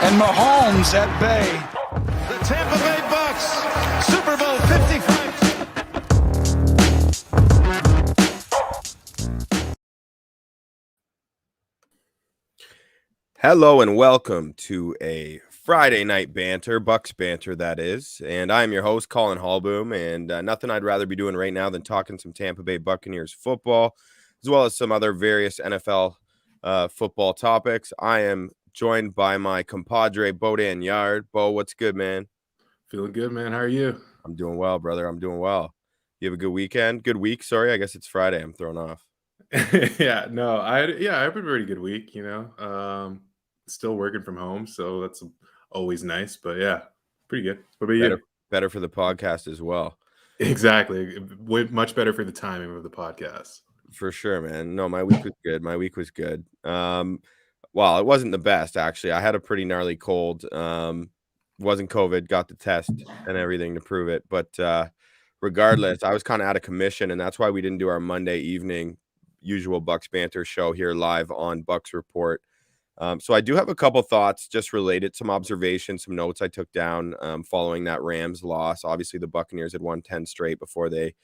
And Mahomes at bay. The Tampa Bay Bucs, Super Bowl 55. Hello and welcome to a Friday night banter, Bucs Banter that is, and I'm your host, Colin Hallboom, and nothing I'd rather be doing right now than talking some Tampa Bay Buccaneers football, as well as some other various NFL football topics. I am joined by my compadre, Bo Dan Yard. Bo, what's good, man? Feeling good, man. How are you? I'm doing well, brother. I'm doing well. You have a good weekend? Good week, sorry. I guess it's Friday. I'm thrown off. I had a pretty good week, still working from home, so that's always nice, but yeah, pretty good. What about you? Better for the podcast as well. Exactly. Much better for the timing of the podcast. For sure, man. No, my week was good. Well, it wasn't the best, actually. I had a pretty gnarly cold. Wasn't COVID, got the test and everything to prove it. But regardless, I was kind of out of commission, and that's why we didn't do our Monday evening usual Bucs Banter show here live on Bucs Report. So I do have a couple thoughts just related, some observations, some notes I took down following that Rams loss. Obviously, the Buccaneers had won 10 straight before they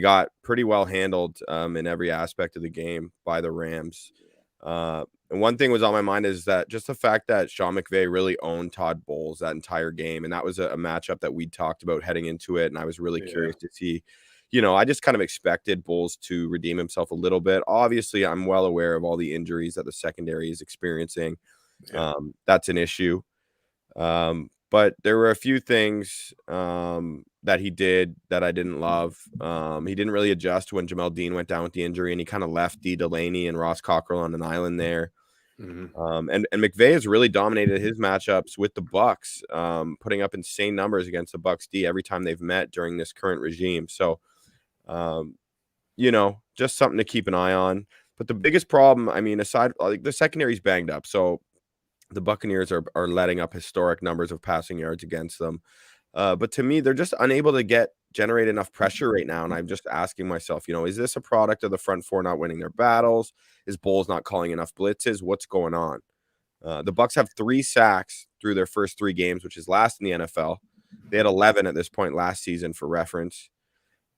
got pretty well handled in every aspect of the game by the Rams. And one thing was on my mind is that just the fact that Sean McVay really owned Todd Bowles that entire game. And that was a matchup that we talked about heading into it. And I was really curious to see, I just kind of expected Bowles to redeem himself a little bit. Obviously, I'm well aware of all the injuries that the secondary is experiencing. That's an issue. But there were a few things that he did that I didn't love. He didn't really adjust when Jamel Dean went down with the injury, and he kind of left D. Delaney and Ross Cockrell on an island there. And McVay has really dominated his matchups with the Bucs, putting up insane numbers against the Bucs D every time they've met during this current regime. So, just something to keep an eye on. But the biggest problem, aside, like, the secondary's banged up. So the Buccaneers are letting up historic numbers of passing yards against them. But to me, they're just unable to generate enough pressure right now. And I'm just asking myself, is this a product of the front four not winning their battles? Is Bowles not calling enough blitzes? What's going on? The Bucs have 3 sacks through their first 3 games, which is last in the NFL. They had 11 at this point last season, for reference.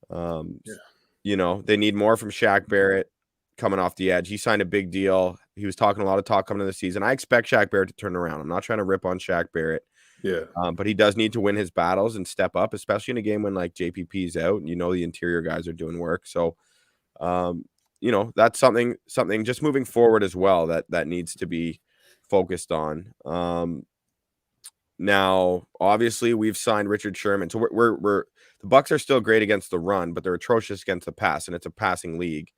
They need more from Shaq Barrett coming off the edge. He signed a big deal. He was talking a lot of talk coming into the season. I expect Shaq Barrett to turn around. I'm not trying to rip on Shaq Barrett. Yeah. But he does need to win his battles and step up, especially in a game when like JPP is out and the interior guys are doing work. So, that's something just moving forward as well that needs to be focused on. Now, obviously, we've signed Richard Sherman, so we're the Bucs are still great against the run, but they're atrocious against the pass, and it's a passing league.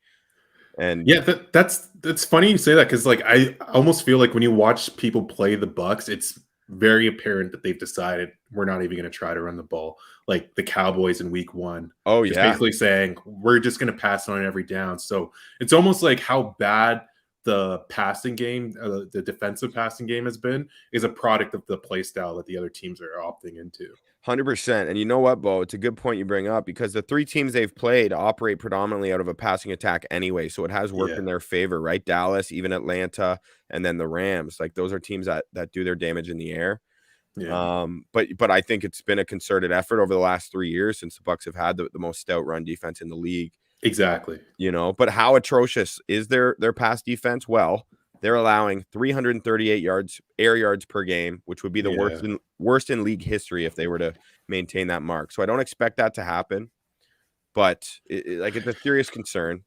And yeah, that's funny you say that, because like I almost feel like when you watch people play the Bucs, it's very apparent that they've decided we're not even going to try to run the ball, like the Cowboys in week 1. Oh just yeah, basically saying we're just going to pass on every down. So it's almost like how bad the passing game, the defensive passing game has been, is a product of the play style that the other teams are opting into. 100%. And you know what, Bo? It's a good point you bring up, because the 3 teams they've played operate predominantly out of a passing attack anyway. So it has worked in their favor, right? Dallas, even Atlanta, and then the Rams. Like, those are teams that do their damage in the air. Yeah. But I think it's been a concerted effort over the last 3 years since the Bucs have had the most stout run defense in the league. Exactly. But how atrocious is their pass defense? Well, they're allowing 338 air yards per game, which would be the worst in league history if they were to maintain that mark. So I don't expect that to happen, but it's a serious concern.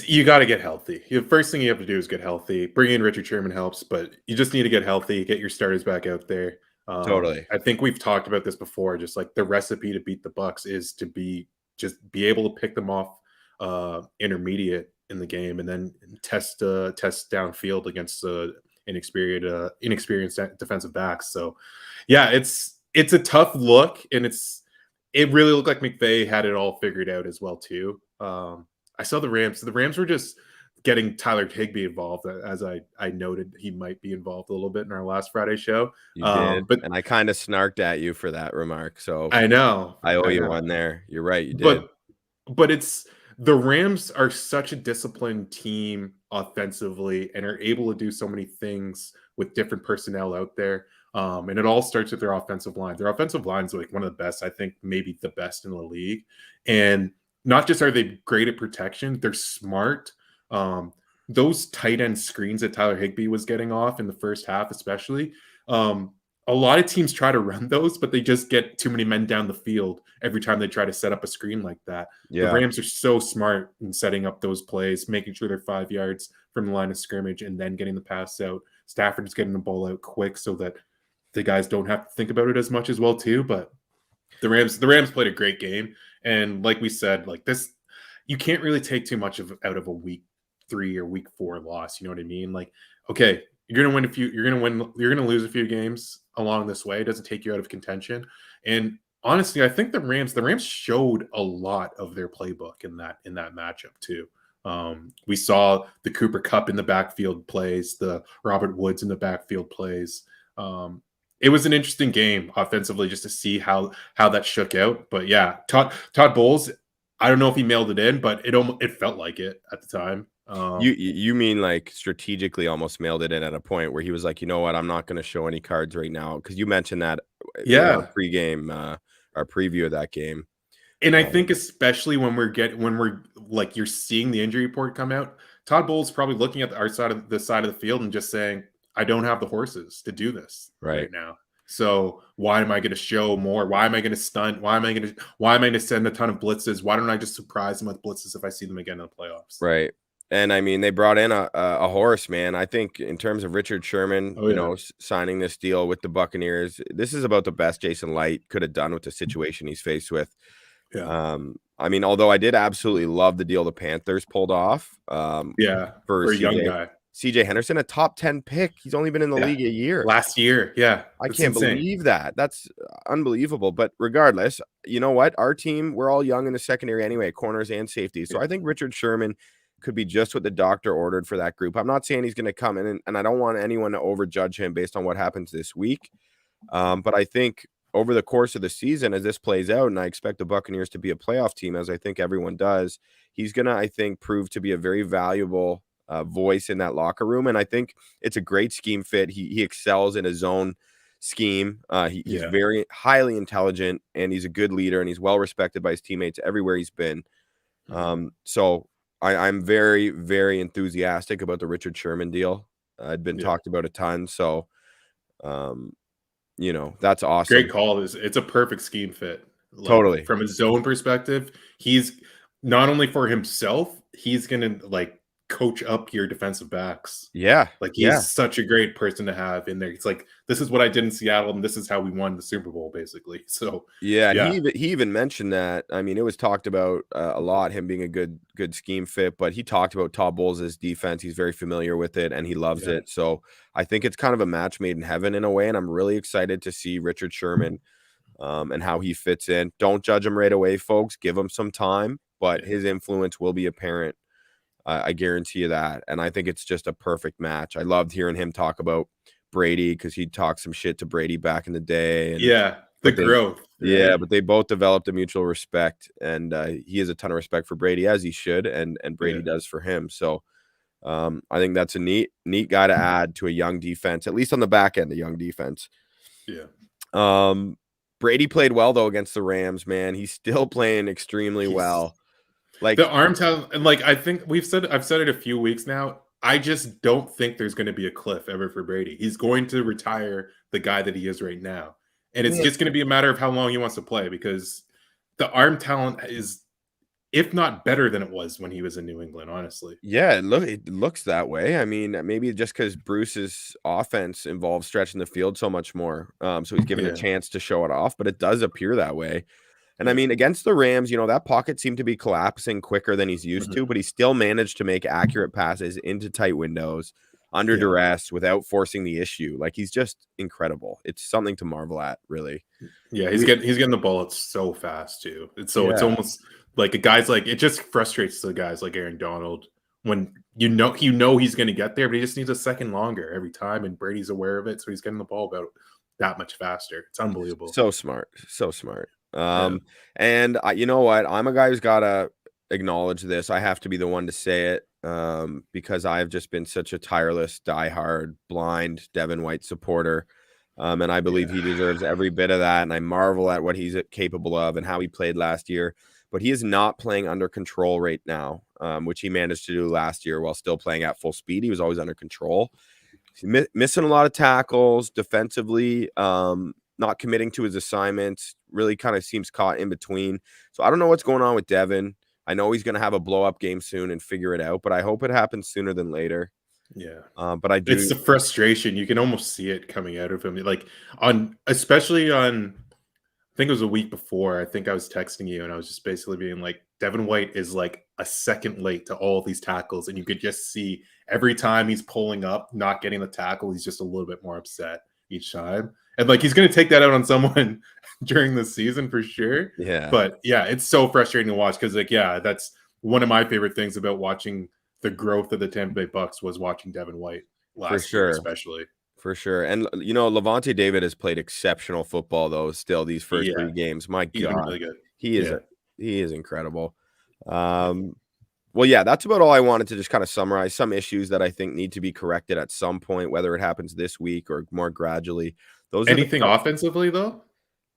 You got to get healthy. The first thing you have to do is get healthy. Bringing in Richard Sherman helps, but you just need to get healthy, get your starters back out there. Totally. I think we've talked about this before. Just like the recipe to beat the Bucs is to be able to pick them off intermediate in the game, and then test downfield against inexperienced defensive backs. So yeah, it's a tough look, and it really looked like McVay had it all figured out as well too. I saw the Rams. The Rams were just getting Tyler Higbee involved, as I noted he might be involved a little bit in our last Friday show. You did, But and I kind of snarked at you for that remark, so I know, I owe you one there. You're right, you did. but it's the Rams are such a disciplined team offensively and are able to do so many things with different personnel out there. And it all starts with their offensive line. Their offensive line is like one of the best, I think, maybe the best in the league. And not just are they great at protection, they're smart. Those tight end screens that Tyler Higbee was getting off in the first half, especially, a lot of teams try to run those, but they just get too many men down the field every time they try to set up a screen like that. The Rams are so smart in setting up those plays, making sure they're 5 yards from the line of scrimmage and then getting the pass out. Stafford's getting the ball out quick so that the guys don't have to think about it as much as well too. But the Rams played a great game. And like we said, like this, you can't really take too much out of a week 3 or week 4 loss. You know what I mean? Like, okay, you're going to lose a few games along this way. It doesn't take you out of contention. And honestly, I think the Rams showed a lot of their playbook in that matchup too. We saw the Cooper Kupp in the backfield plays, the Robert Woods in the backfield plays. It was an interesting game offensively just to see how that shook out. But yeah, Todd Bowles, I don't know if he mailed it in, but it felt like it at the time. You mean like strategically almost mailed it in at a point where he was like, you know what, I'm not going to show any cards right now, because you mentioned that in our pregame, our preview of that game. And I think especially when we're like you're seeing the injury report come out, Todd Bowles probably looking at our side of the field and just saying, I don't have the horses to do this right now. So why am I going to show more? Why am I going to stunt? Why am I going to send a ton of blitzes? Why don't I just surprise them with blitzes if I see them again in the playoffs? Right. And I mean, they brought in a horse, man. I think in terms of Richard Sherman, signing this deal with the Buccaneers, this is about the best Jason Light could have done with the situation he's faced with. Yeah. I mean, although I did absolutely love the deal the Panthers pulled off. For a young guy. CJ Henderson, a top 10 pick. He's only been in the league a year. Last year. Yeah. I can't believe that. That's unbelievable. But regardless, you know what? Our team, we're all young in the secondary anyway, corners and safeties. So I think Richard Sherman could be just what the doctor ordered for that group. I'm not saying he's going to come in, and I don't want anyone to overjudge him based on what happens this week. But I think over the course of the season, as this plays out, and I expect the Buccaneers to be a playoff team, as I think everyone does, he's going to, I think, prove to be a very valuable voice in that locker room. And I think it's a great scheme fit. He excels in his own scheme. He's very highly intelligent, and he's a good leader, and he's well respected by his teammates everywhere he's been. So I'm very, very enthusiastic about the Richard Sherman deal. I'd been talked about a ton. So, that's awesome. Great call. It's a perfect scheme fit. Totally. From a zone perspective, he's not only for himself, he's going to coach up your defensive backs. Yeah. He's such a great person to have in there. It's like, this is what I did in Seattle, and this is how we won the Super Bowl, basically. So he even mentioned that. I mean, it was talked about a lot, him being a good scheme fit, but he talked about Todd Bowles' defense. He's very familiar with it, and he loves it. So I think it's kind of a match made in heaven in a way, and I'm really excited to see Richard Sherman and how he fits in. Don't judge him right away, folks. Give him some time, but his influence will be apparent. I guarantee you that. And I think it's just a perfect match. I loved hearing him talk about Brady, because he talked some shit to Brady back in the day. And growth. Yeah, but they both developed a mutual respect, and he has a ton of respect for Brady, as he should, and Brady does for him. So I think that's a neat guy to add to a young defense, at least on the back end, a young defense. Yeah. Brady played well, though, against the Rams, man. He's still playing extremely well. The arm talent, and I think I've said it a few weeks now. I just don't think there's going to be a cliff ever for Brady. He's going to retire the guy that he is right now. And it's just going to be a matter of how long he wants to play, because the arm talent is, if not better than it was when he was in New England, honestly. Yeah, it looks that way. I mean, maybe just because Bruce's offense involves stretching the field so much more. So he's given a chance to show it off, but it does appear that way. And I mean, against the Rams, that pocket seemed to be collapsing quicker than he's used to, but he still managed to make accurate passes into tight windows under duress without forcing the issue. He's just incredible. It's something to marvel at, really. Yeah, he's getting the ball so fast too. It's almost like it just frustrates the guys like Aaron Donald when you know he's going to get there, but he just needs a second longer every time, and Brady's aware of it, so he's getting the ball about that much faster. It's unbelievable. So smart, so smart. Yeah. And you know what? I'm a guy who's gotta acknowledge this. I have to be the one to say it, because I've just been such a tireless, diehard, blind Devin White supporter. And I believe he deserves every bit of that. And I marvel at what he's capable of and how he played last year. But he is not playing under control right now, which he managed to do last year while still playing at full speed. He was always under control. He's missing a lot of tackles defensively, not committing to his assignments, really kind of seems caught in between. So I don't know what's going on with Devin. I know he's going to have a blow up game soon and figure it out, but I hope it happens sooner than later. Yeah. But I do. It's the frustration. You can almost see it coming out of him. Like especially on, I think it was a week before. I think I was texting you and I was just basically being like, Devin White is like a second late to all of these tackles. And you could just see every time he's pulling up, not getting the tackle, he's just a little bit more upset each time. And like, he's going to take that out on someone during the season for sure. Yeah. But yeah, it's so frustrating to watch because, like, yeah, that's one of my favorite things about watching the growth of the Tampa Bay Bucs was watching Devin White last year, especially. For sure. And, Levante David has played exceptional football, though, still these first 3 games. My He's been God, really good. he is incredible. Well, yeah, that's about all I wanted to just kind of summarize some issues that I think need to be corrected at some point, whether it happens this week or more gradually. Anything offensively, though?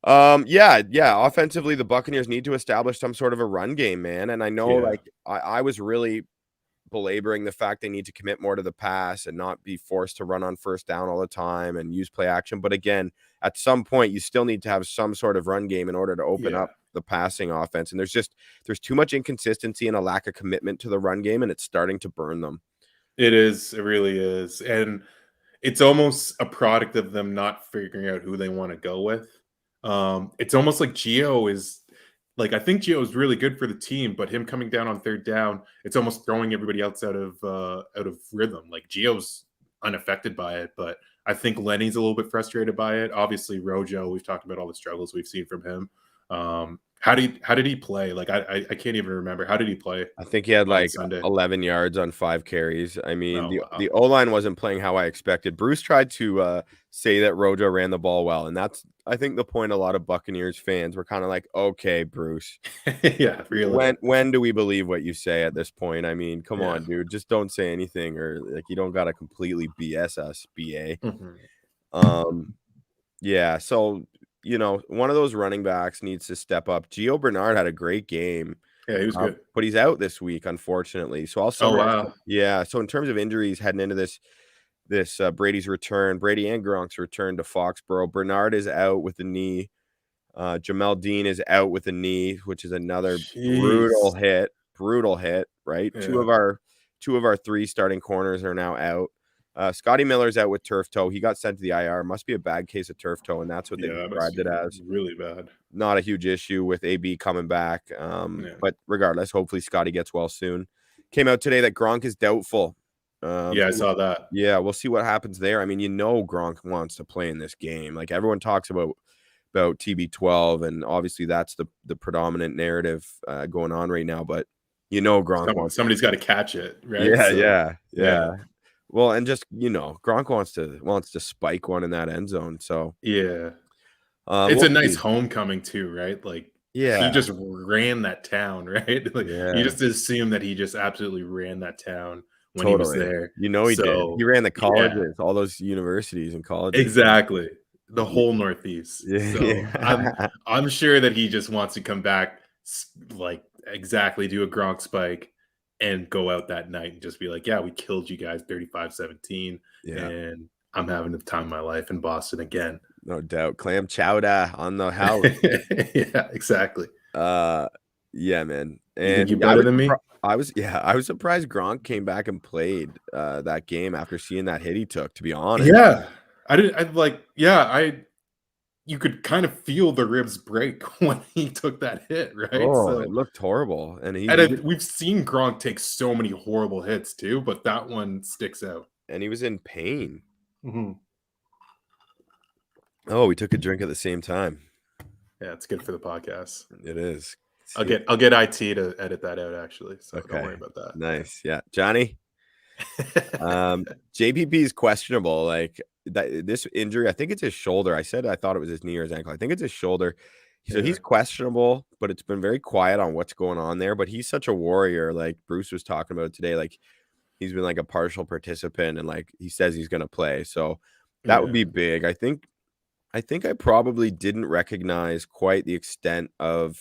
Yeah. Offensively, the Buccaneers need to establish some sort of a run game, man. And I know, I was really belaboring the fact they need to commit more to the pass and not be forced to run on first down all the time and use play action. But again, at some point, you still need to have some sort of run game in order to open up the passing offense. And there's too much inconsistency and a lack of commitment to the run game, and it's starting to burn them. It is. It really is. And it's almost a product of them not figuring out who they want to go with. It's almost like Gio is like, I think Gio is really good for the team, but him coming down on third down, it's almost throwing everybody else out of rhythm. Like Gio's unaffected by it, but I think Lenny's a little bit frustrated by it. Obviously, Rojo, we've talked about all the struggles we've seen from him. How did he play? Like I can't even remember. How did he play? I think he had like Sunday? 11 yards on 5 carries. I mean, the O-line wasn't playing how I expected. Bruce tried to say that Rojo ran the ball well, and that's, I think, the point a lot of Buccaneers fans were kind of like, okay, Bruce. Yeah, really. When do we believe what you say at this point? I mean, come on, dude. Just don't say anything, or like you don't got to completely BS us, BA. Yeah, so one of those running backs needs to step up. Gio Bernard had a great game. Yeah, he was good. But he's out this week, unfortunately. So I'll summarize. Oh, wow. Yeah, so in terms of injuries heading into this Brady's return, Brady and Gronk's return to Foxborough, Bernard is out with the knee. Jamel Dean is out with a knee, which is another brutal hit, right? Yeah. Two of our 3 starting corners are now out. Scotty Miller's out with turf toe. He got sent to the IR. Must be a bad case of turf toe, and that's what they described it as. Really bad. Not a huge issue with AB coming back. But regardless, hopefully Scotty gets well soon. Came out today that Gronk is doubtful. I saw that. Yeah, we'll see what happens there. I mean, Gronk wants to play in this game. Like everyone talks about TB12, and obviously that's the predominant narrative going on right now. But Gronk somebody's got to catch it, right? Yeah. Well, and just Gronk wants to spike one in that end zone. So yeah, it's a nice homecoming too, right? Like he just ran that town, right? Like you just assume that he just absolutely ran that town when he was there. He did. He ran the colleges, all those universities and colleges. Exactly. The whole Northeast. I'm sure that he just wants to come back, like exactly do a Gronk spike and go out that night and just be like, yeah, we killed you guys 35-17. And I'm having the time of my life in Boston again. No doubt. Clam chowder on the house. Yeah, exactly. Yeah, man. And you better than me? I was surprised Gronk came back and played that game after seeing that hit he took, to be honest. Yeah. You could kind of feel the ribs break when he took that hit, right? Oh, it looked horrible. And we've seen Gronk take so many horrible hits too, but that one sticks out. And he was in pain. Mm-hmm. Oh, we took a drink at the same time. Yeah, it's good for the podcast. It is. I'll get IT to edit that out actually. So don't Okay. worry about that. Nice. Yeah. Johnny, JPP is questionable. Like this injury, I think it's his shoulder. I thought it was his knee or his ankle. I think it's his shoulder. So he's questionable, but it's been very quiet on what's going on there. But he's such a warrior. Like Bruce was talking about today. Like he's been like a partial participant, and like he says he's going to play. So that would be big. I think I probably didn't recognize quite the extent of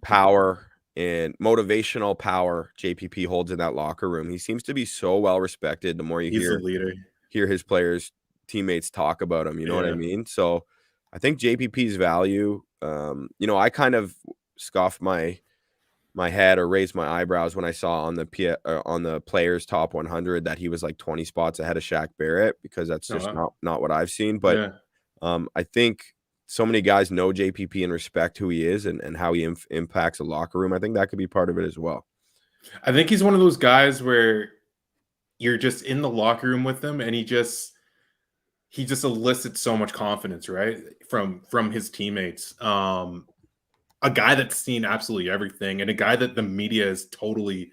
power and motivational power JPP holds in that locker room. He seems to be so well respected. The more you He's a leader. hear his players, teammates talk about him, you know what I mean? So I think JPP's value, I kind of scoffed my head or raised my eyebrows when I saw on the players top 100 that he was like 20 spots ahead of Shaq Barrett, because that's just not what I've seen. But I think so many guys know JPP and respect who he is and how he impacts a locker room. I think that could be part of it as well. I think he's one of those guys where you're just in the locker room with him and he just elicits so much confidence, right? From his teammates. A guy that's seen absolutely everything, and a guy that the media is totally,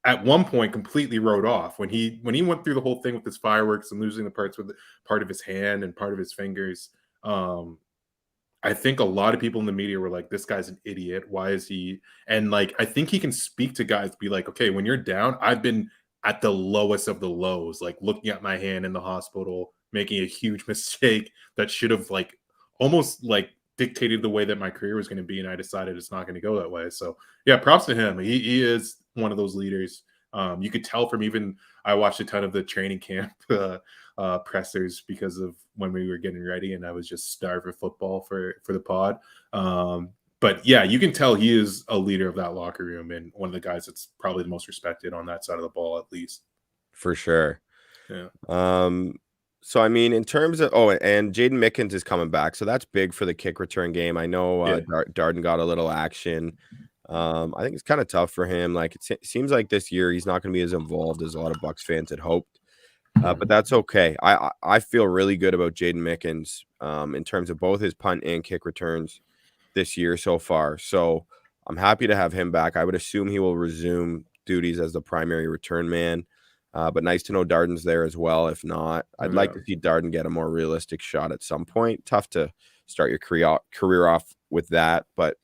at one point, completely wrote off when he went through the whole thing with his fireworks and losing the parts with part of his hand and part of his fingers. I think a lot of people in the media were like, "This guy's an idiot. Why is he?" And like, I think he can speak to guys, be like, "Okay, when you're down, I've been at the lowest of the lows, like looking at my hand in the hospital, making a huge mistake that should have like almost like dictated the way that my career was going to be, and I decided it's not going to go that way." So yeah, props to him. He is one of those leaders. You could tell from, even I watched a ton of the training camp pressers because of when we were getting ready, and I was just starved for football for the pod. But yeah, you can tell he is a leader of that locker room and one of the guys that's probably the most respected on that side of the ball, at least. For sure. Yeah. So I mean, in terms of and Jaden Mickens is coming back, so that's big for the kick return game. I know Darden got a little action. I think it's kind of tough for him. Like it seems like this year he's not going to be as involved as a lot of Bucs fans had hoped. But that's okay. I feel really good about Jaden Mickens in terms of both his punt and kick returns this year so far. So I'm happy to have him back. I would assume he will resume duties as the primary return man. But nice to know Darden's there as well. If not, I'd like to see Darden get a more realistic shot at some point. Tough to start your career off with that. But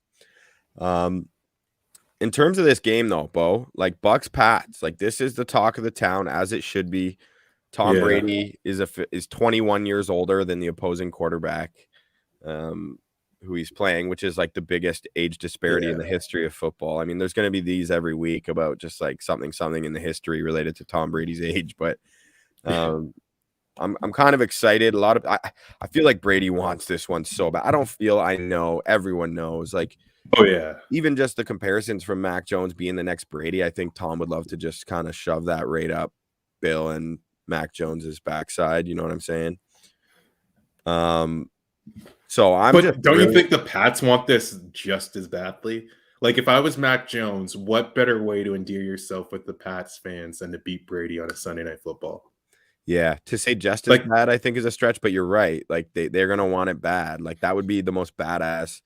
in terms of this game, though, Bo, like Bucs Pats, like this is the talk of the town, as it should be. Tom Brady is 21 years older than the opposing quarterback who he's playing, which is like the biggest age disparity in the history of football. I mean, there's going to be these every week about just like something in the history related to Tom Brady's age, but I'm kind of excited. I feel like Brady wants this one so bad. I know everyone knows, like, even just the comparisons from Mac Jones being the next Brady, I think Tom would love to just kind of shove that right up Bill and Mac Jones's backside. You know what I'm saying? So don't you think the Pats want this just as badly? Like, if I was Mac Jones, what better way to endear yourself with the Pats fans than to beat Brady on a Sunday Night Football? Yeah, to say just as bad, I think, is a stretch, but you're right. Like, they're going to want it bad. Like, that would be the most badass,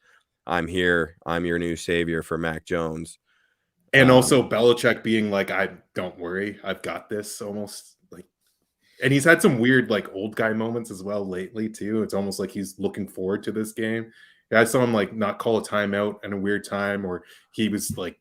I'm here, I'm your new savior for Mac Jones. And also Belichick being like, don't worry, I've got this, almost like. And he's had some weird, like, old guy moments as well lately, too. It's almost like he's looking forward to this game. I saw him, like, not call a timeout in a weird time, or he was, like,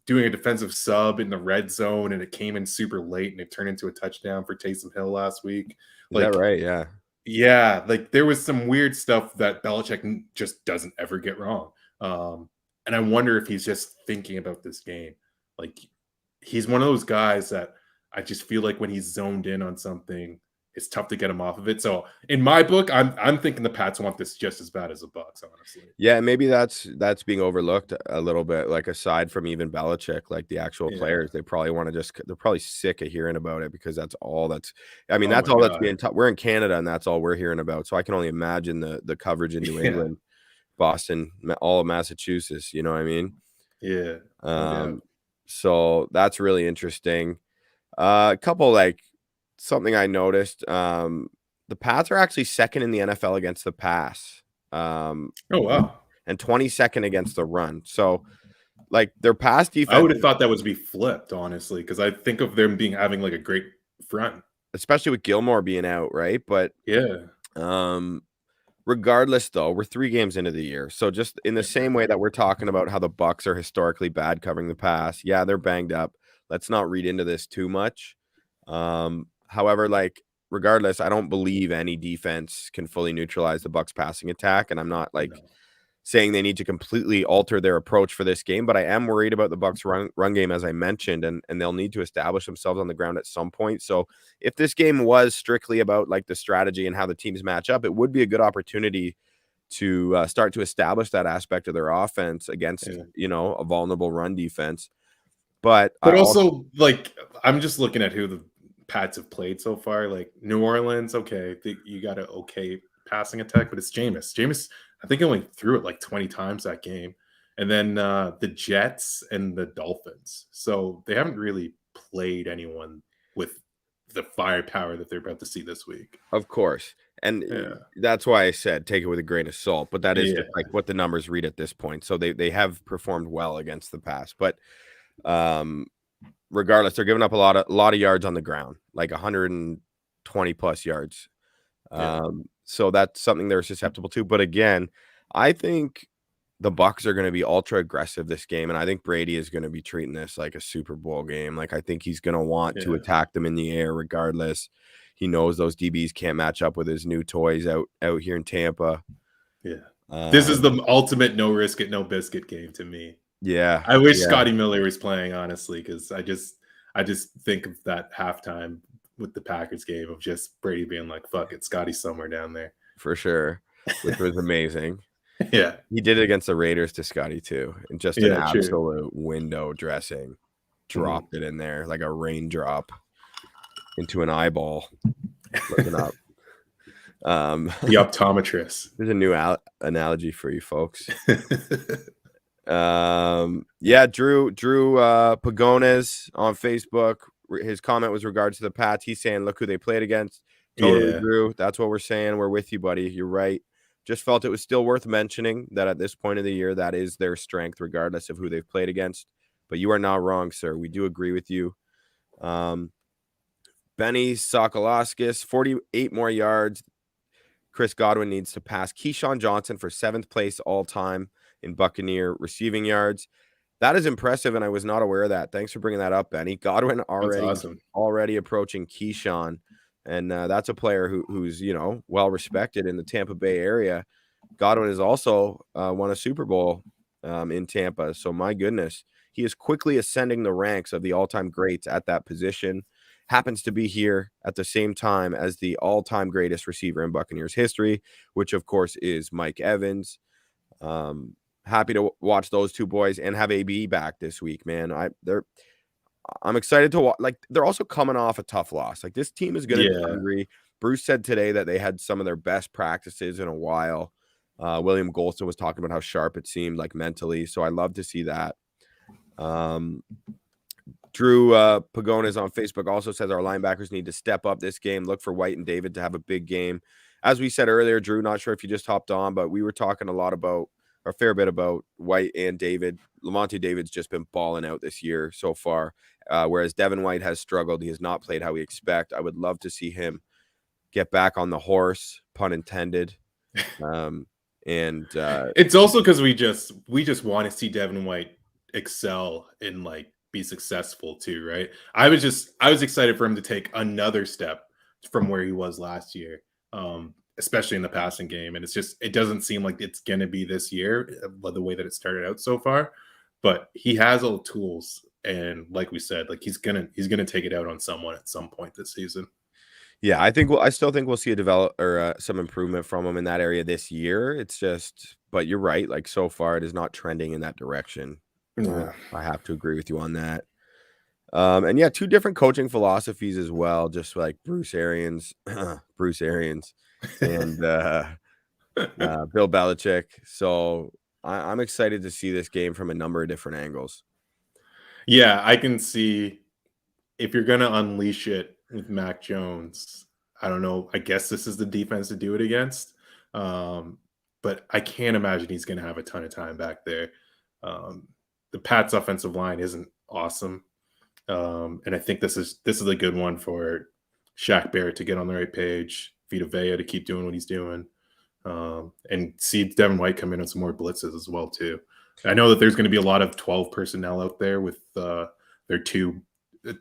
doing a defensive sub in the red zone, and it came in super late, and it turned into a touchdown for Taysom Hill last week. Is that right? Yeah. Yeah, like, there was some weird stuff that Belichick just doesn't ever get wrong. And I wonder if he's just thinking about this game. Like, he's one of those guys that I just feel like when he's zoned in on something, it's tough to get him off of it. So in my book, I'm thinking the Pats want this just as bad as the Bucs, honestly. Yeah, maybe that's being overlooked a little bit. Like, aside from even Belichick, like the actual players, they probably want to they're probably sick of hearing about it, because that's all that's being we're in Canada, and that's all we're hearing about. So I can only imagine the coverage in New England, Boston, all of Massachusetts, you know what I mean? Yeah. So that's really interesting. A couple, like, something I noticed, the Pats are actually second in the NFL against the pass. Oh, wow. and 22nd against the run. So, like, their pass defense, I would have thought that would be flipped, honestly, because I think of them having like a great front. especially with Gilmore being out, right? But Yeah. regardless, though, we're 3 games into the year. So just in the same way that we're talking about how the Bucs are historically bad covering the pass, yeah, they're banged up. Let's not read into this too much. However, like, regardless, I don't believe any defense can fully neutralize the Bucs passing attack, and I'm not like saying they need to completely alter their approach for this game, but I am worried about the Bucs run game, as I mentioned, and they'll need to establish themselves on the ground at some point. So if this game was strictly about like the strategy and how the teams match up, it would be a good opportunity to start to establish that aspect of their offense against a vulnerable run defense. But also, like, I'm just looking at who the Pats have played so far. Like New Orleans, okay, you got an okay passing attack, but it's Jameis. Jameis, I think he only threw it like 20 times that game. And then the Jets and the Dolphins. So they haven't really played anyone with the firepower that they're about to see this week. Of course. And that's why I said take it with a grain of salt. But that is just like what the numbers read at this point. So they have performed well against the pass. But regardless, they're giving up a lot of yards on the ground, like 120 plus yards. So that's something they're susceptible to. But again, I think the Bucs are going to be ultra aggressive this game, and I think Brady is going to be treating this like a Super Bowl game. Like, I think he's going to want to attack them in the air regardless. He knows those DBs can't match up with his new toys out here in Tampa. This is the ultimate no risk it, no biscuit game to me. Yeah. I wish Scotty Miller was playing, honestly, because I just think of that halftime with the Packers game of just Brady being like, fuck it, Scotty's somewhere down there. For sure. Which was amazing. Yeah. He did it against the Raiders to Scotty too. And just an absolute window dressing. Dropped it in there like a raindrop into an eyeball. Looking up. The optometrist. There's a new analogy for you folks. Drew Pagones on Facebook. His comment was regards to the Pats. He's saying, look who they played against. Totally, Drew. That's what we're saying. We're with you, buddy. You're right. Just felt it was still worth mentioning that at this point of the year, that is their strength, regardless of who they've played against. But you are not wrong, sir. We do agree with you. Benny Sokoloskis, 48 more yards. Chris Godwin needs to pass Keyshawn Johnson for 7th place all-time in Buccaneer receiving yards. That is impressive, and I was not aware of that. Thanks for bringing that up, Benny. Godwin already approaching Keyshawn, and that's a player who's well respected in the Tampa Bay area. Godwin has also won a Super Bowl in Tampa, so my goodness, he is quickly ascending the ranks of the all-time greats at that position. Happens to be here at the same time as the all-time greatest receiver in Buccaneers history, which of course is Mike Evans. Happy to watch those two boys and have AB back this week, man. I'm excited to watch. Like, they're also coming off a tough loss. Like, this team is going to be hungry. Bruce said today that they had some of their best practices in a while. William Golston was talking about how sharp it seemed, like, mentally. So I love to see that. Drew Pagones on Facebook also says our linebackers need to step up this game. Look for White and David to have a big game. As we said earlier, Drew, not sure if you just hopped on, but we were talking a fair bit about White and David. Lamonte David's just been balling out this year so far, whereas Devin White has struggled. He has not played how we expect. I would love to see him get back on the horse, pun intended. It's also because we just want to see Devin White excel and like be successful too, right? I was excited for him to take another step from where he was last year, especially in the passing game. And it doesn't seem like it's gonna be this year, the way that it started out so far. But he has all the tools, and like we said, like he's gonna take it out on someone at some point this season. Yeah, I still think we'll see some improvement from him in that area this year. It's just, but you're right. Like, so far, it is not trending in that direction. I have to agree with you on that. And yeah, two different coaching philosophies as well, just like Bruce Arians, and Bill Belichick. So I'm excited to see this game from a number of different angles. Yeah, I can see if you're going to unleash it with Mac Jones, I don't know. I guess this is the defense to do it against. but I can't imagine he's going to have a ton of time back there. The Pats offensive line isn't awesome. And I think this is a good one for Shaq Barrett to get on the right page, Vita Vea to keep doing what he's doing, and see Devin White come in on some more blitzes as well too. I know that there's going to be a lot of 12 personnel out there with their two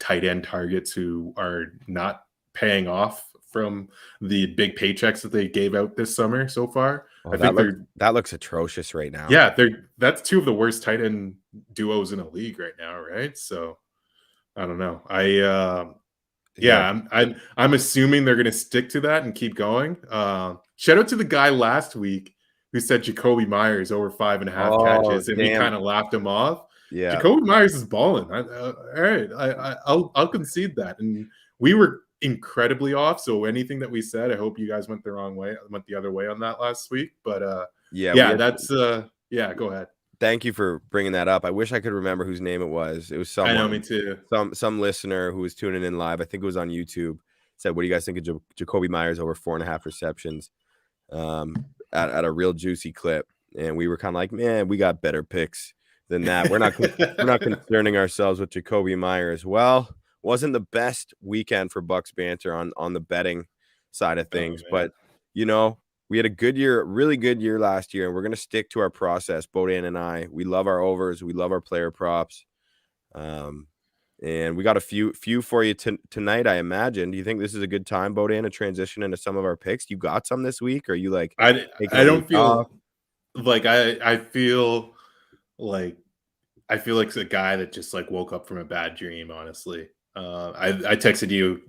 tight end targets who are not paying off from the big paychecks that they gave out this summer so far. Oh, I think that looks atrocious right now. Yeah, that's two of the worst tight end duos in the league right now, right? So I don't know. I'm assuming they're going to stick to that and keep going. Shout out to the guy last week who said Jacoby Myers over 5.5 catches, and we kind of laughed him off. Yeah, Jacoby Myers is balling. All right, I'll concede that, and we were incredibly off. So anything that we said, I hope you guys went the other way on that last week. But go ahead. Thank you for bringing that up. I wish I could remember whose name it was. It was someone. I know, me too. Some listener who was tuning in live. I think it was on YouTube. Said, "What do you guys think of Jacoby Myers over 4.5 receptions?" At a real juicy clip, and we were kind of like, "Man, we got better picks than that. We're not concerning ourselves with Jacoby Myers." Well, wasn't the best weekend for Bucs Banter on the betting side of things, but we had a good year, really good year last year, and we're going to stick to our process. Bodan and I, we love our overs. We love our player props. And we got a few for you tonight, I imagine. Do you think this is a good time, Bodan, to transition into some of our picks? You got some this week? Or are you like, I don't feel like I feel like a guy that just like woke up from a bad dream, honestly. I texted you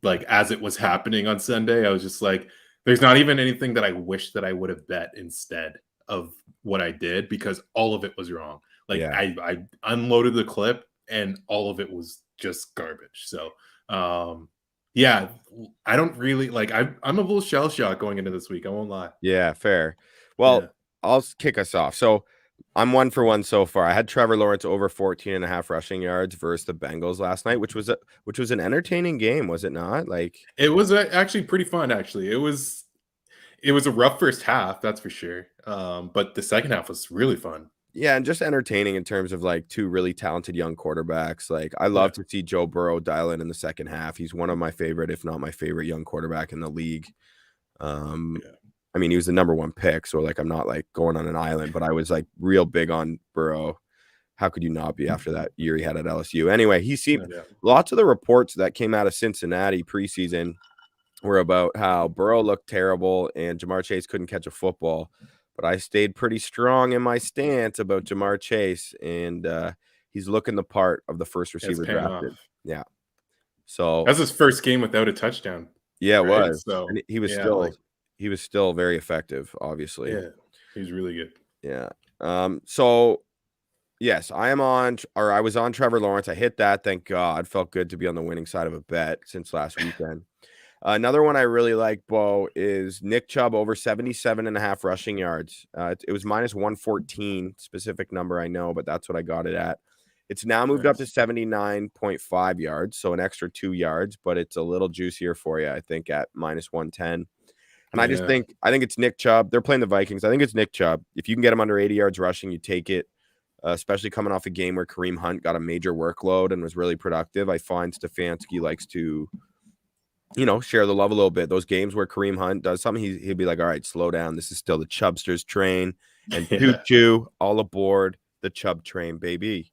like as it was happening on Sunday. I was just like, there's not even anything that I wish that I would have bet instead of what I did, because all of it was wrong. Like I unloaded the clip and all of it was just garbage. So I don't really like, I'm a little shell shocked going into this week. I won't lie. Yeah, fair. Well, I'll kick us off. So I'm 1 for 1 so far. I had Trevor Lawrence over 14.5 rushing yards versus the Bengals last night, which was an entertaining game, was it not? Like, it was actually pretty fun. Actually, it was a rough first half, that's for sure. But the second half was really fun. Yeah, and just entertaining in terms of like two really talented young quarterbacks. Like, I love to see Joe Burrow dial in the second half. He's one of my favorite, if not my favorite, young quarterback in the league. I mean, he was the number 1 pick, so like I'm not like going on an island, but I was like real big on Burrow. How could you not be after that year he had at LSU? Anyway, he seemed lots of the reports that came out of Cincinnati preseason were about how Burrow looked terrible and Jamar Chase couldn't catch a football. But I stayed pretty strong in my stance about Jamar Chase, and he's looking the part of the first receiver drafted. Yeah. So that's his first game without a touchdown. Yeah, it was. So and he was still very effective, obviously. Yeah, he was really good. Yeah. So yes, I was on Trevor Lawrence. I hit that. Thank God. Felt good to be on the winning side of a bet since last weekend. Another one I really like, Bo, is Nick Chubb over 77.5 rushing yards. It was minus 114, specific number I know, but that's what I got it at. It's now moved up to 79.5 yards, so an extra 2 yards, but it's a little juicier for you, I think, at minus 110. And I think it's Nick Chubb. They're playing the Vikings. I think it's Nick Chubb. If you can get him under 80 yards rushing, you take it, especially coming off a game where Kareem Hunt got a major workload and was really productive. I find Stefanski likes to share the love a little bit. Those games where Kareem Hunt does something, he'll be like, all right, slow down. This is still the Chubsters train. And choo-choo, all aboard the Chubb train, baby.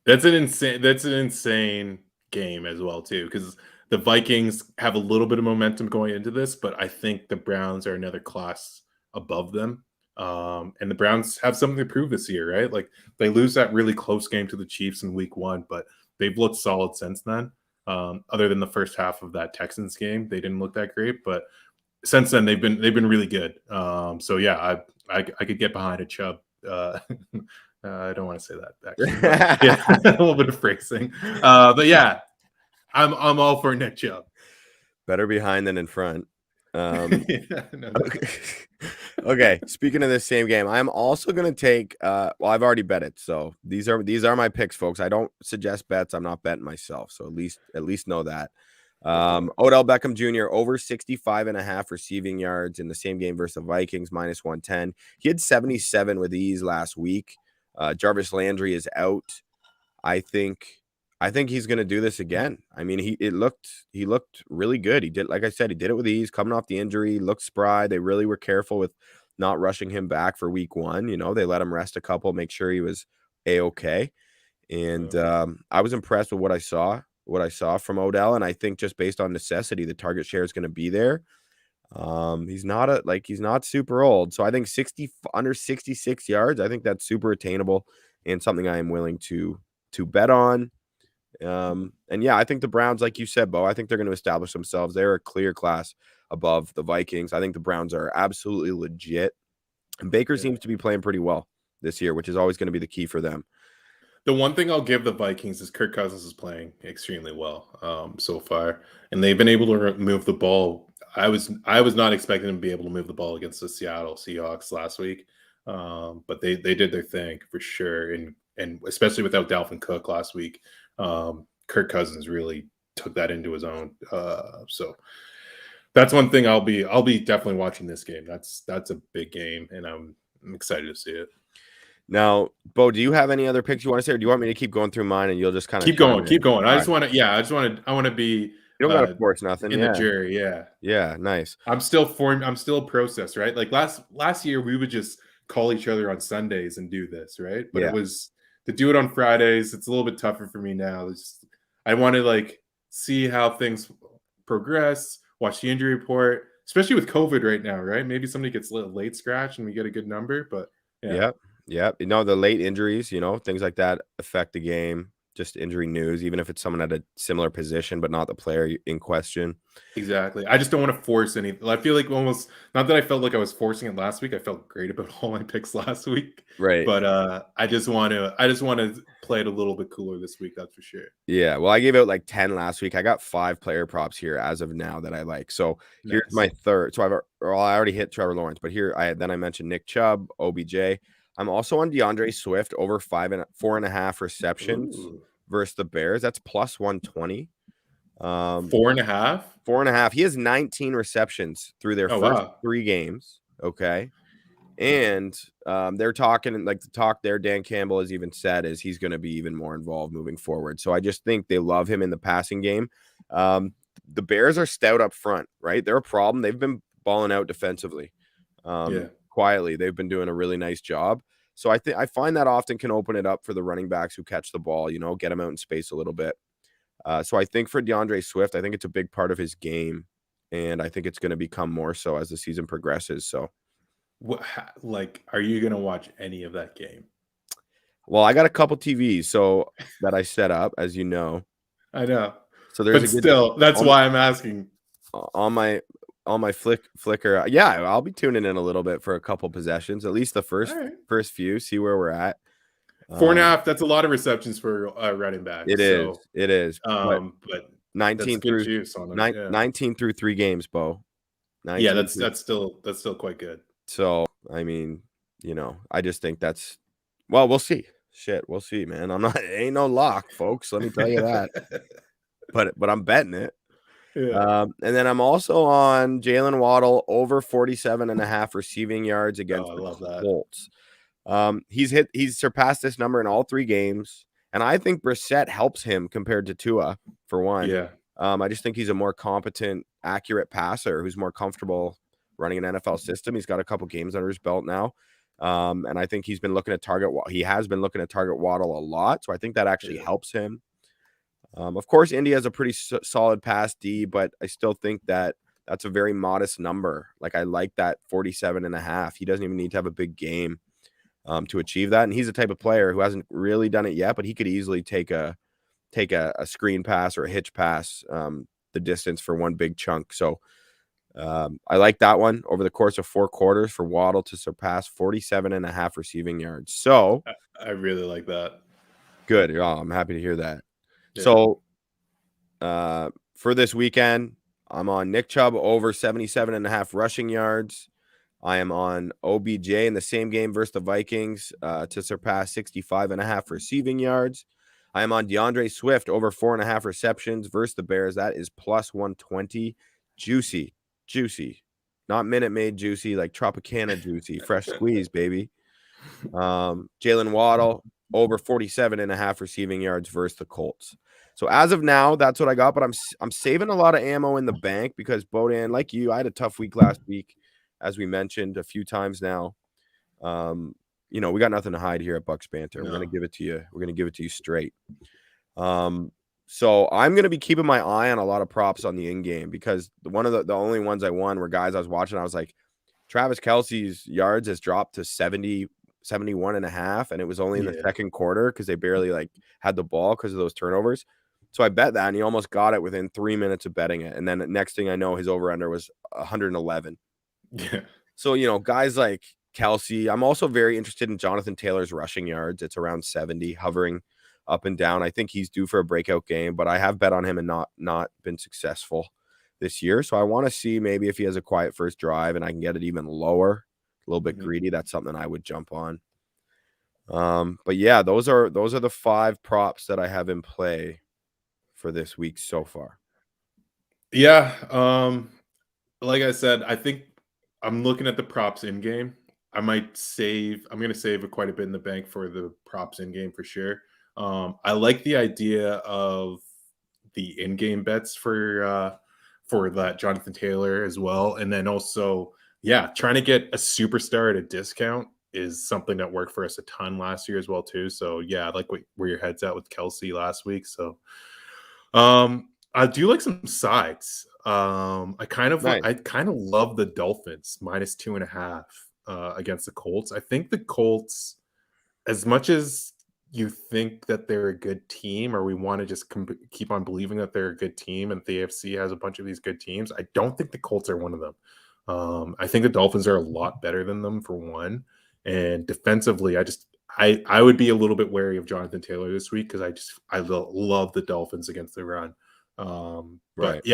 That's an insane game as well, too, because the Vikings have a little bit of momentum going into this, but I think the Browns are another class above them. And the Browns have something to prove this year, right? Like, they lose that really close game to the Chiefs in week 1, but they've looked solid since then. Other than the first half of that Texans game, they didn't look that great, but since then they've been really good. So yeah, I could get behind a Chubb. I don't want to say that actually. Yeah, a little bit of phrasing. But yeah, I'm all for Nick Chubb. Better behind than in front. Okay. Speaking of this same game, I'm also going to take. I've already bet it, so these are my picks, folks. I don't suggest bets. I'm not betting myself, so at least know that. Odell Beckham Jr. over 65.5 receiving yards in the same game versus the Vikings, -110. He had 77 with ease last week. Jarvis Landry is out. I think he's going to do this again. I mean, he looked really good. He did, like I said, he did it with ease, coming off the injury, looked spry. They really were careful with not rushing him back for week 1. You know, they let him rest a couple, make sure he was A-okay. And I was impressed with what I saw from Odell. And I think just based on necessity, the target share is going to be there. He's not super old. So I think under 66 yards, I think that's super attainable and something I am willing to bet on. And yeah, I think the Browns, like you said, Bo, I think they're going to establish themselves. They're a clear class above the Vikings. I think the Browns are absolutely legit. And Baker seems to be playing pretty well this year, which is always going to be the key for them. The one thing I'll give the Vikings is Kirk Cousins is playing extremely well so far, and they've been able to move the ball. I was not expecting them to be able to move the ball against the Seattle Seahawks last week, but they did their thing for sure, and especially without Dalvin Cook last week, Kirk Cousins really took that into his own. So that's one thing I'll be definitely watching this game. That's a big game, and I'm excited to see it. Now, Bo, do you have any other picks you want to say, or do you want me to keep going through mine and you'll just kind of keep going? I Right. want to be. You don't got to force nothing. In the jury, yeah. Yeah, nice. I'm still a process, right? Like last year, we would just call each other on Sundays and do this, right? But it was to do it on Fridays. It's a little bit tougher for me now. I want to like see how things progress, watch the injury report, especially with COVID right now, right? Maybe somebody gets a late scratch and we get a good number, but yeah. Yep. You know, the late injuries, you know, things like that affect the game. Just injury news, even if it's someone at a similar position, but not the player in question. Exactly. I just don't want to force anything. I feel like almost not that I felt like I was forcing it last week. I felt great about all my picks last week. Right. But I just want to play it a little bit cooler this week. That's for sure. Yeah. Well, I gave out like 10 last week. I got 5 player props here as of now that I like. So here's my third. So I already hit Trevor Lawrence, but here I mentioned Nick Chubb, OBJ. I'm also on DeAndre Swift over 4.5 receptions versus the Bears. That's plus 120. 4.5. 4.5. He has 19 receptions through their first 3 games. Okay. And they're talking like the talk there. Dan Campbell has even said is he's going to be even more involved moving forward. So I just think they love him in the passing game. The Bears are stout up front, right? They're a problem. They've been balling out defensively. Quietly, they've been doing a really nice job. So I find that often can open it up for the running backs who catch the ball, you know, get them out in space a little bit. So I think for DeAndre Swift, I think it's a big part of his game, and I think it's going to become more so as the season progresses. So, are you going to watch any of that game? Well, I got a couple TVs that I set up, as you know. I know. So there's that's why I'm asking. On my Flickr. Yeah, I'll be tuning in a little bit for a couple possessions, at least the first few, see where we're at. 4.5, that's a lot of receptions for running back. It is. But 19 through 19 through 3 games, Bo. Yeah, that's still quite good. So, I mean, you know, I just think we'll see. Shit, we'll see, man. Ain't no lock, folks. Let me tell you that. but I'm betting it. Yeah. And then I'm also on Jalen Waddle over 47.5 receiving yards against the Colts. He's surpassed this number in all 3 games, and I think Brissett helps him compared to Tua for one. Yeah. I just think he's a more competent, accurate passer who's more comfortable running an NFL system. He's got a couple games under his belt now. And I think he has been looking at target Waddle a lot. So I think that actually helps him. Of course, Indy has a pretty solid pass D, but I still think that's a very modest number. Like I like that 47.5. He doesn't even need to have a big game to achieve that. And he's the type of player who hasn't really done it yet, but he could easily take a screen pass or a hitch pass the distance for one big chunk. So I like that one over the course of 4 quarters for Waddle to surpass 47.5 receiving yards. So I really like that. Good. Oh, I'm happy to hear that. Yeah. So for this weekend, I'm on Nick Chubb over 77.5 rushing yards. I am on OBJ in the same game versus the Vikings to surpass 65.5 receiving yards. I am on DeAndre Swift over 4.5 receptions versus the Bears. That is plus 120. Juicy, juicy. Not Minute Maid juicy, like Tropicana juicy. Fresh squeeze, baby. Jalen Waddle over 47.5 receiving yards versus the Colts. So as of now, that's what I got. But I'm saving a lot of ammo in the bank because Bodan, like you, I had a tough week last week, as we mentioned a few times now. We got nothing to hide here at Bucs Banter. No. We're gonna give it to you. We're gonna give it to you straight. So I'm gonna be keeping my eye on a lot of props on the in game because one of the only ones I won were guys I was watching. I was like, Travis Kelce's yards has dropped to 71.5, and it was only in the second quarter because they barely like had the ball because of those turnovers. So I bet that, and he almost got it within 3 minutes of betting it. And then the next thing I know, his over-under was 111. Yeah. So, guys like Kelce, I'm also very interested in Jonathan Taylor's rushing yards. It's around 70, hovering up and down. I think he's due for a breakout game, but I have bet on him and not been successful this year. So I want to see maybe if he has a quiet first drive and I can get it even lower, a little bit greedy. That's something I would jump on. But yeah, those are the 5 props that I have in play for this week so far. Yeah. Like I said, I think I'm looking at the props in game. I'm going to save quite a bit in the bank for the props in game for sure. I like the idea of the in-game bets for that Jonathan Taylor as well. And then also, trying to get a superstar at a discount is something that worked for us a ton last year as well too. So I like where your head's at with Kelce last week. So I do like some sides. I kind of love the Dolphins -2.5 against the Colts. I think the Colts, as much as you think that they're a good team, or we want to just keep on believing that they're a good team, and the AFC has a bunch of these good teams, I don't think the Colts are one of them. I think the Dolphins are a lot better than them for one, and defensively, I would be a little bit wary of Jonathan Taylor this week because I love the Dolphins against the run. But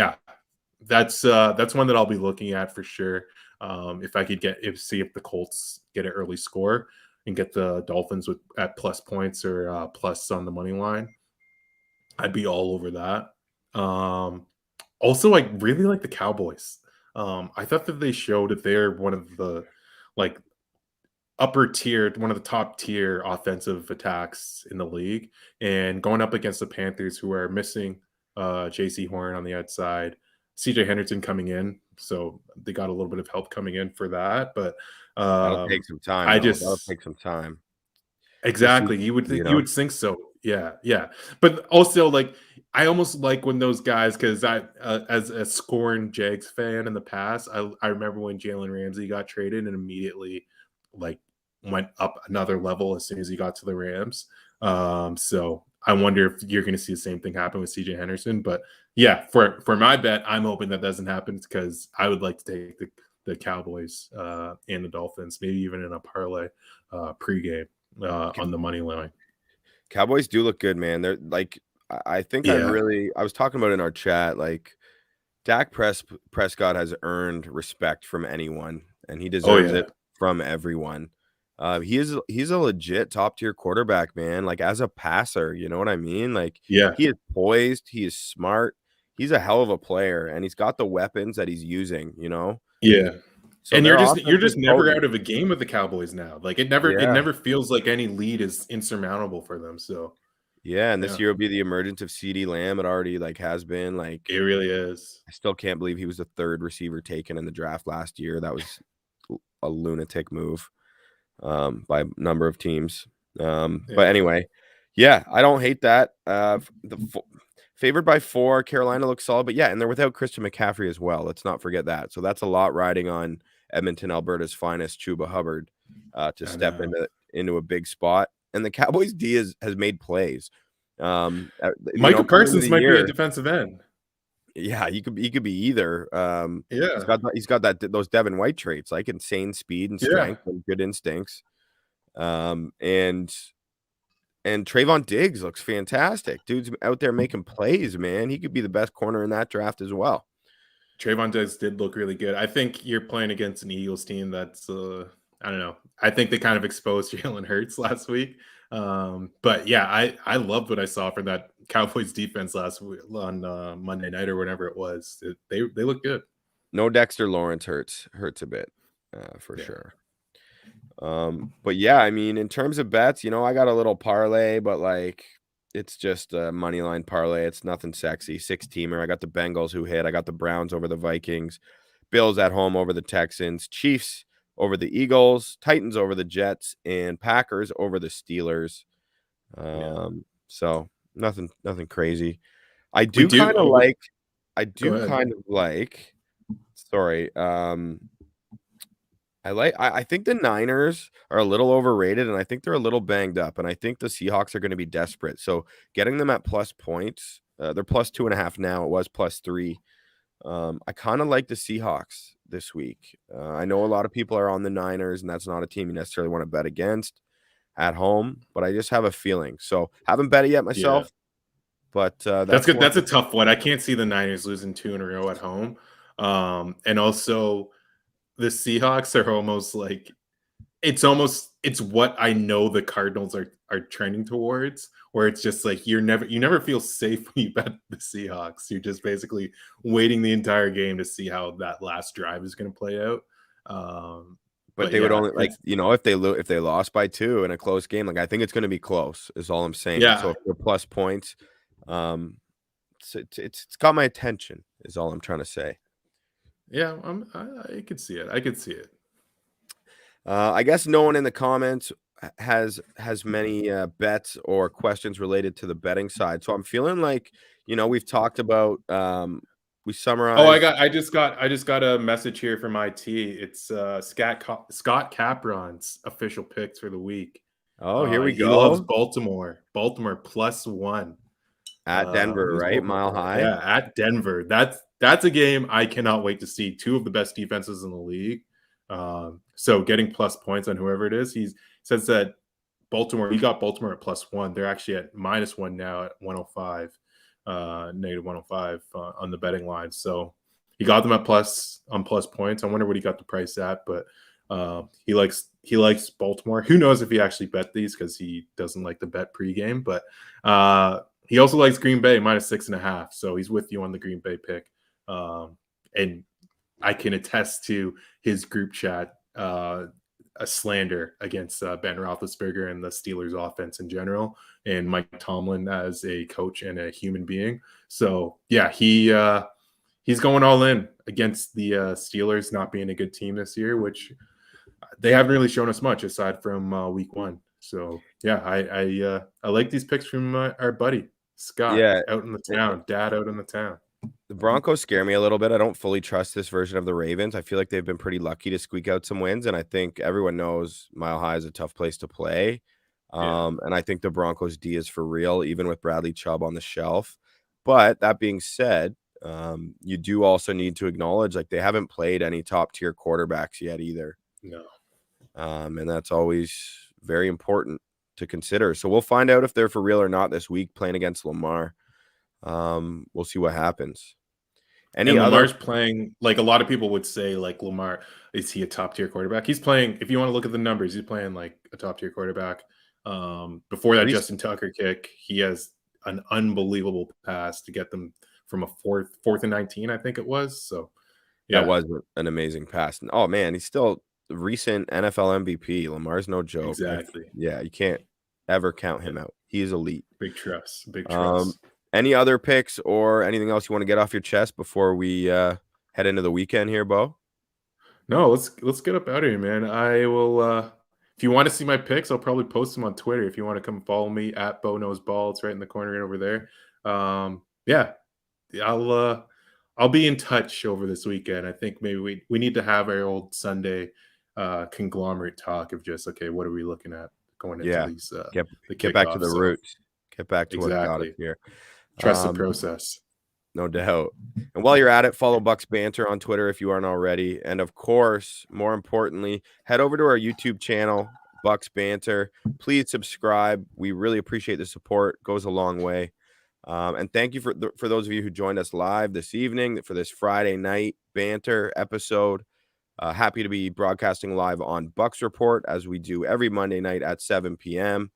that's one that I'll be looking at for sure. If I could see if the Colts get an early score and get the Dolphins at plus points or plus on the money line, I'd be all over that. Also, I really like the Cowboys. I thought that they showed that they're one of the upper tier, one of the top tier offensive attacks in the league, and going up against the Panthers, who are missing JC Horn on the outside, CJ Henderson coming in, so they got a little bit of help coming in for that. But That'll take some time. That'll take some time. Exactly. You would think so. Yeah. But also, I almost like when those guys, because I, as a scorn Jags fan in the past, I remember when Jalen Ramsey got traded and immediately went up another level as soon as he got to the Rams. So I wonder if you're going to see the same thing happen with CJ Henderson. But for my bet, I'm hoping that doesn't happen because I would like to take the Cowboys and the Dolphins, maybe even in a parlay pregame. On the money line. Cowboys do look good, man. They're I think I was talking about in our chat, Dak Prescott has earned respect from anyone, and he deserves it from everyone. He's a legit top tier quarterback, man. As a passer, you know what I mean? He is poised, he is smart, he's a hell of a player, and he's got the weapons that he's using, Yeah. So and you're just never potent. out of a game with the Cowboys now. It never feels like any lead is insurmountable for them. So and this year will be the emergence of CeeDee Lamb. It already has been it really is. I still can't believe he was the 3rd receiver taken in the draft last year. That was a lunatic move by a number of teams. But anyway, I don't hate that. Favored by 4, Carolina looks solid, but and they're without Christian McCaffrey as well. Let's not forget that. So that's a lot riding on Edmonton, Alberta's finest, Chuba Hubbard, to step into a big spot. And the Cowboys D has made plays. Michael Parsons might be a defensive end. Yeah, he could be either. He's got those Devin White traits, like insane speed and strength and good instincts. And Trayvon Diggs looks fantastic. Dude's out there making plays, man. He could be the best corner in that draft as well. Trayvon Diggs did look really good. I think you're playing against an Eagles team that's I don't know. I think they kind of exposed Jalen Hurts last week. But yeah, I loved what I saw from that Cowboys defense last week on Monday night or whenever it was. They look good. No Dexter Lawrence hurts a bit, for Yeah. sure. But yeah, I mean, in terms of bets, I got a little parlay, but like it's just a money line parlay. It's nothing sexy. 6-teamer. I got the Bengals who hit. I got the Browns over the Vikings, Bills at home over the Texans, Chiefs over the Eagles, Titans over the Jets, and Packers over the Steelers. So nothing crazy. I We do do. kind of like. I Go do ahead. kind of like. Sorry. I think the Niners are a little overrated, and I think they're a little banged up, and I think the Seahawks are going to be desperate. So getting them at plus points, they're plus 2.5 now. It was plus 3. I kind of like the Seahawks this week. I know a lot of people are on the Niners, and that's not a team you necessarily want to bet against at home, but I just have a feeling. So haven't bet it yet myself, but That's that's good. one. That's a tough one. I can't see the Niners losing 2 in a row at home. And also the Seahawks are almost like it's what I know the Cardinals are trending towards, where it's just like you never feel safe when you bet the Seahawks. You're just basically waiting the entire game to see how that last drive is going to play out. But But they would yeah, only if they lost by 2 in a close game, like I think it's going to be close. Is all I'm saying. So yeah, if they're plus points, it's got my attention. Is all I'm trying to say. yeah. I could see it. I could see it. I guess no one in the comments has many bets or questions related to the betting side. So I'm feeling like we've talked about we Oh, summarized. I just got a message here from IT. It's Scott Capron's official picks for the week. Oh, here we He loves go Baltimore. Baltimore +1. at Denver, He's right? Baltimore. Mile High. Yeah, at Denver. That's a game I cannot wait to see. 2 of the best defenses in the league. So getting plus points on whoever it is, he says that Baltimore. He got Baltimore at +1. They're actually at -1 now at 105, -105 on the betting line. So he got them at plus points. I wonder what he got the price at, but he likes Baltimore. Who knows if he actually bet these because he doesn't like to bet pregame, but he also likes Green Bay -6.5. So he's with you on the Green Bay pick. And I can attest to his group chat a slander against Ben Roethlisberger and the Steelers offense in general, and Mike Tomlin as a coach and a human being. So yeah, he's going all in against the Steelers not being a good team this year, which they haven't really shown us much aside from week 1. So yeah, I like these picks from our buddy Scott out in the town, dad out in the town. The Broncos scare me a little bit. I don't fully trust this version of the Ravens. I feel like they've been pretty lucky to squeak out some wins, and I think everyone knows Mile High is a tough place to play. And I think the Broncos D is for real, even with Bradley Chubb on the shelf. But that being said, you do also need to acknowledge like they haven't played any top tier quarterbacks yet either. No. And that's always very important to consider. So we'll find out if they're for real or not this week playing against Lamar. We'll see what happens. Lamar's playing like a lot of people would say, like Lamar, is he a top tier quarterback? He's playing, if you want to look at the numbers, he's playing like a top tier quarterback. Before that Justin Tucker kick, he has an unbelievable pass to get them from a fourth and 19, I think it was. So yeah, that was an amazing pass. Oh man, he's still recent NFL MVP. Lamar's no joke. Exactly. You can't ever count him out. He is elite. Big trust. Any other picks or anything else you want to get off your chest before we head into the weekend here, Bo? No, let's get up out of here, man. I will if you want to see my picks, I'll probably post them on Twitter. If you want to come follow me at Bo Knows Ball, it's right in the corner right over there. Yeah, I'll be in touch over this weekend. I think maybe we need to have our old Sunday conglomerate talk of just what are we looking at going into these get back to the roots. Get back to what got us here. Trust the process. No doubt. And while you're at it, follow Bucs Banter on Twitter if you aren't already. And of course, more importantly, head over to our YouTube channel, Bucs Banter. Please subscribe. We really appreciate the support. It goes a long way. And thank you for those of you who joined us live this evening for this Friday night banter episode. Happy to be broadcasting live on Bucs Report as we do every Monday night at 7 p.m.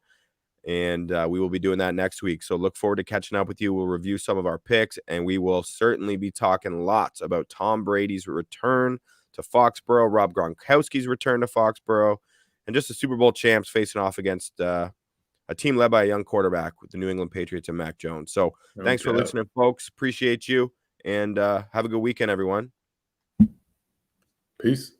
And we will be doing that next week. So look forward to catching up with you. We'll review some of our picks, and we will certainly be talking lots about Tom Brady's return to Foxborough, Rob Gronkowski's return to Foxborough, and just the Super Bowl champs facing off against a team led by a young quarterback with the New England Patriots and Mac Jones. So thanks for listening, folks. Appreciate you, and have a good weekend, everyone. Peace.